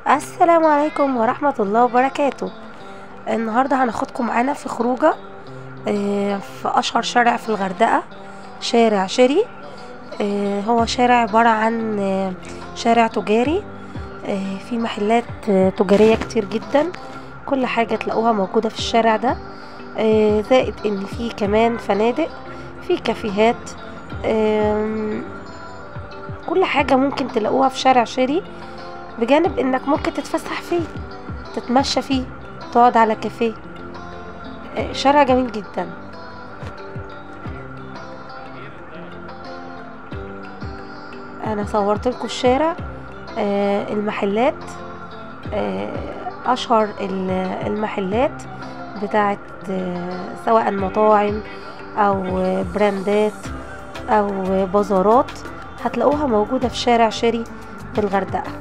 السلام عليكم ورحمة الله وبركاته. النهاردة هناخدكم معانا في خروجة في أشهر شارع في الغردقة، شارع شيري. هو شارع عبارة عن شارع تجاري، في محلات تجارية كتير جدا. كل حاجة تلاقوها موجودة في الشارع ده، زائد ان في كمان فنادق، في كافيهات، كل حاجة ممكن تلاقوها في شارع شيري، بجانب انك ممكن تتفسح فيه، تتمشى فيه، تقعد على كافيه. شارع جميل جدا. انا صورت لكم الشارع، المحلات، اشهر المحلات بتاعت سواء مطاعم او براندات او بازارات، هتلاقوها موجودة في شارع شيري في الغردقة.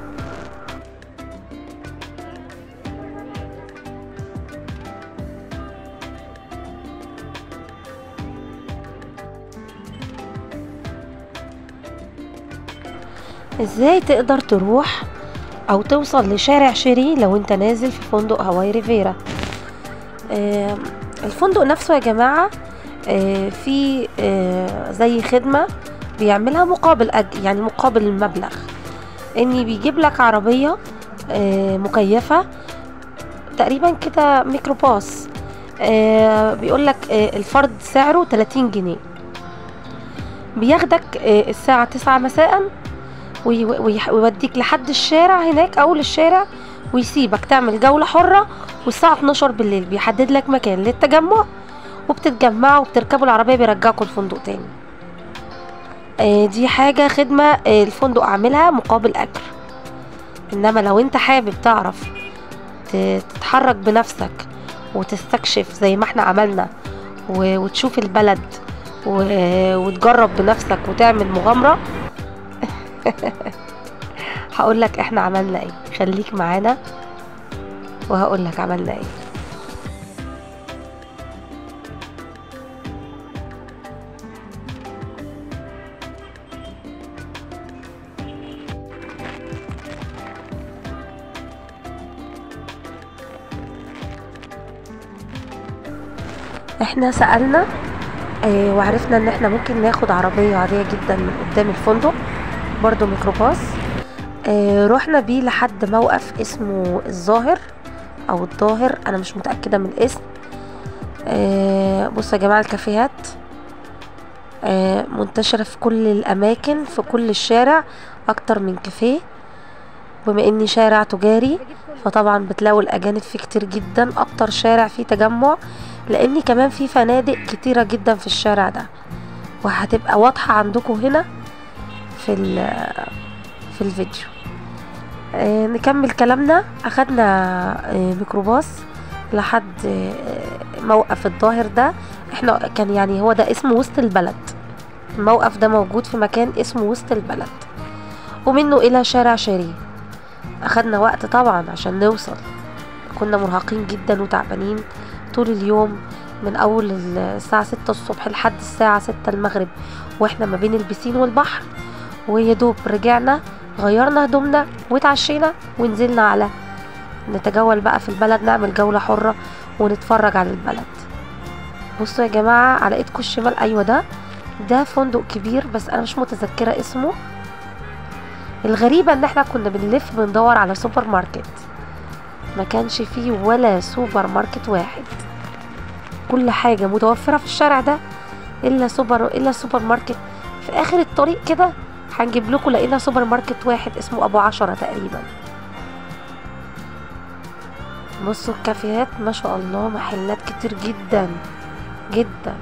ازاي تقدر تروح او توصل لشارع شيري لو انت نازل في فندق هواي ريفيرا؟ الفندق نفسه يا جماعة في زي خدمة بيعملها مقابل يعني مقابل المبلغ، اني بيجيب لك عربية مكيفة تقريبا كده، ميكروباص، بيقول لك الفرد سعره 30 جنيه، بياخدك الساعة 9 مساء ويوديك لحد الشارع هناك، اول الشارع، ويسيبك تعمل جولة حرة، والساعة 12 بالليل بيحدد لك مكان للتجمع، وبتتجمعوا وبتركبوا العربية بيرجعكوا الفندق تاني. دي حاجة خدمة الفندق عاملها مقابل اجر. انما لو انت حابب تعرف تتحرك بنفسك وتستكشف زي ما احنا عملنا، وتشوف البلد وتجرب بنفسك وتعمل مغامرة، هقولك احنا عملنا ايه. خليك معانا وهقولك عملنا ايه. احنا سألنا وعرفنا ان احنا ممكن ناخد عربية عادية جدا من قدام الفندق، برضو ميكروباص. رحنا بيه لحد موقف اسمه الظاهر او الظاهر، انا مش متأكدة من الاسم. بصوا يا جماعة، الكافيهات منتشرة في كل الاماكن، في كل الشارع اكتر من كافيه. بما اني شارع تجاري فطبعا بتلاقوا الاجانب فيه كتير جدا، اكتر شارع فيه تجمع، لاني كمان في فنادق كتيرة جدا في الشارع ده، وهتبقى واضحة عندكم هنا في الفيديو. نكمل كلامنا. اخدنا ميكروباص لحد موقف الظاهر ده. احنا كان يعني هو ده اسمه وسط البلد، الموقف ده موجود في مكان اسمه وسط البلد، ومنه الى شارع شيري. اخدنا وقت طبعا عشان نوصل، كنا مرهقين جدا وتعبانين طول اليوم، من اول الساعة 6 الصبح لحد الساعة 6 المغرب، واحنا ما بين البسين والبحر. ويدوب رجعنا غيرنا هدومنا واتعشينا ونزلنا على نتجول بقى في البلد، نعمل جولة حرة ونتفرج على البلد. بصوا يا جماعة على ايدكم الشمال، ايوه ده فندق كبير بس انا مش متذكرة اسمه. الغريبة ان احنا كنا بنلف بندور على سوبر ماركت، ما كانش فيه ولا سوبر ماركت واحد. كل حاجة متوفرة في الشارع ده الا سوبر ماركت في اخر الطريق كده. هنجيب لكم، لقينا سوبر ماركت واحد اسمه ابو 10 تقريبا. بصوا الكافيهات ما شاء الله، محلات كتير جدا جدا.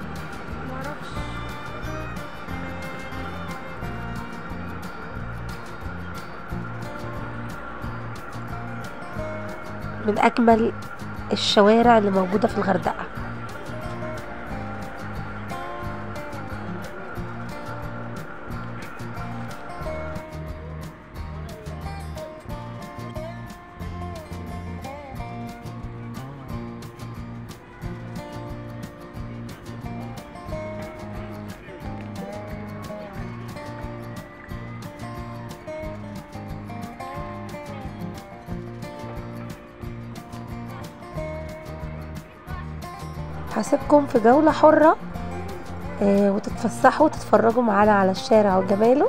من اجمل الشوارع اللي موجودة في الغردقة. هسيبكم في جولة حرة وتتفسحوا وتتفرجوا معانا على الشارع وجماله،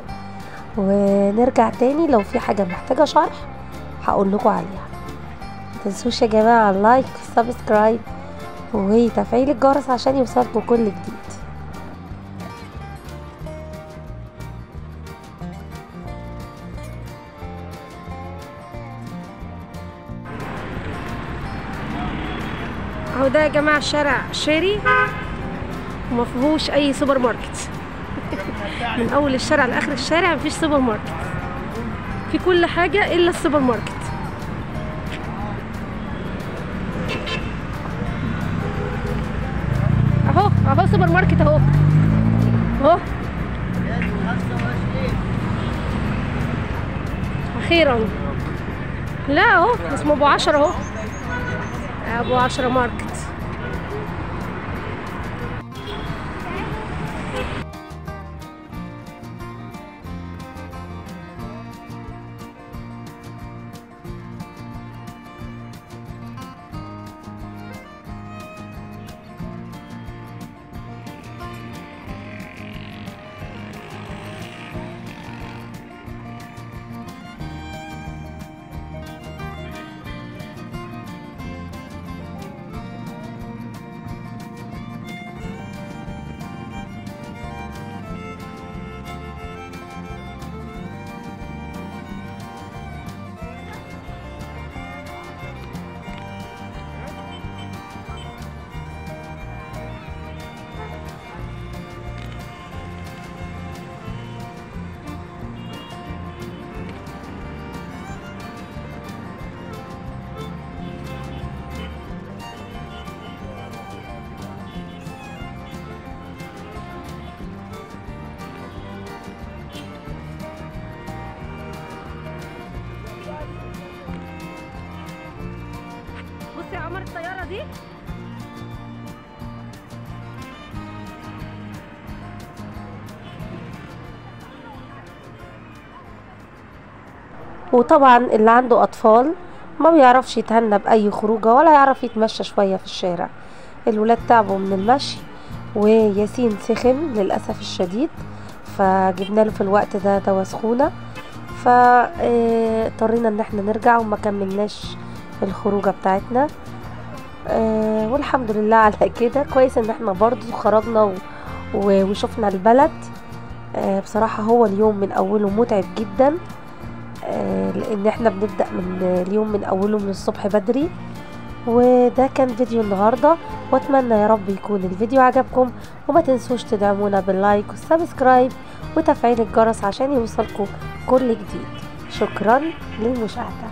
ونرجع تاني لو في حاجة محتاجة شرح هقول لكم عليها. متنسوش يا جماعة اللايك والسبسكرايب وتفعيل الجرس عشان يوصلكم كل جديد. اهو ده يا جماعه شارع شيري وما فيهوش اي سوبر ماركت. من اول الشارع لاخر الشارع مفيش سوبر ماركت، في كل حاجه الا السوبر ماركت. اهو سوبر ماركت اهو اخيرا. لا اهو اسمه ابو 10 اهو، ابو 10 ماركت. بصي يا عمر الطيارة دي وطبعا اللي عنده اطفال ما بيعرفش يتهنى باي خروجه ولا يعرف يتمشى شويه في الشارع. الولاد تعبوا من المشي وياسين سخن للاسف الشديد، فجبنا له في الوقت ده دواء سخونه، فاضطرينا ان احنا نرجع وما كملناش الخروجه بتاعتنا. والحمد لله على كده. كويس ان احنا برضو خرجنا وشفنا البلد. بصراحه هو اليوم من اوله متعب جدا، لان احنا بنبدأ من اليوم من اوله من الصبح بدري. وده كان فيديو النهاردة، واتمنى يا رب يكون الفيديو عجبكم، وما تنسوش تدعمونا باللايك والسبسكرايب وتفعيل الجرس عشان يوصلكم كل جديد. شكرا للمشاهدة.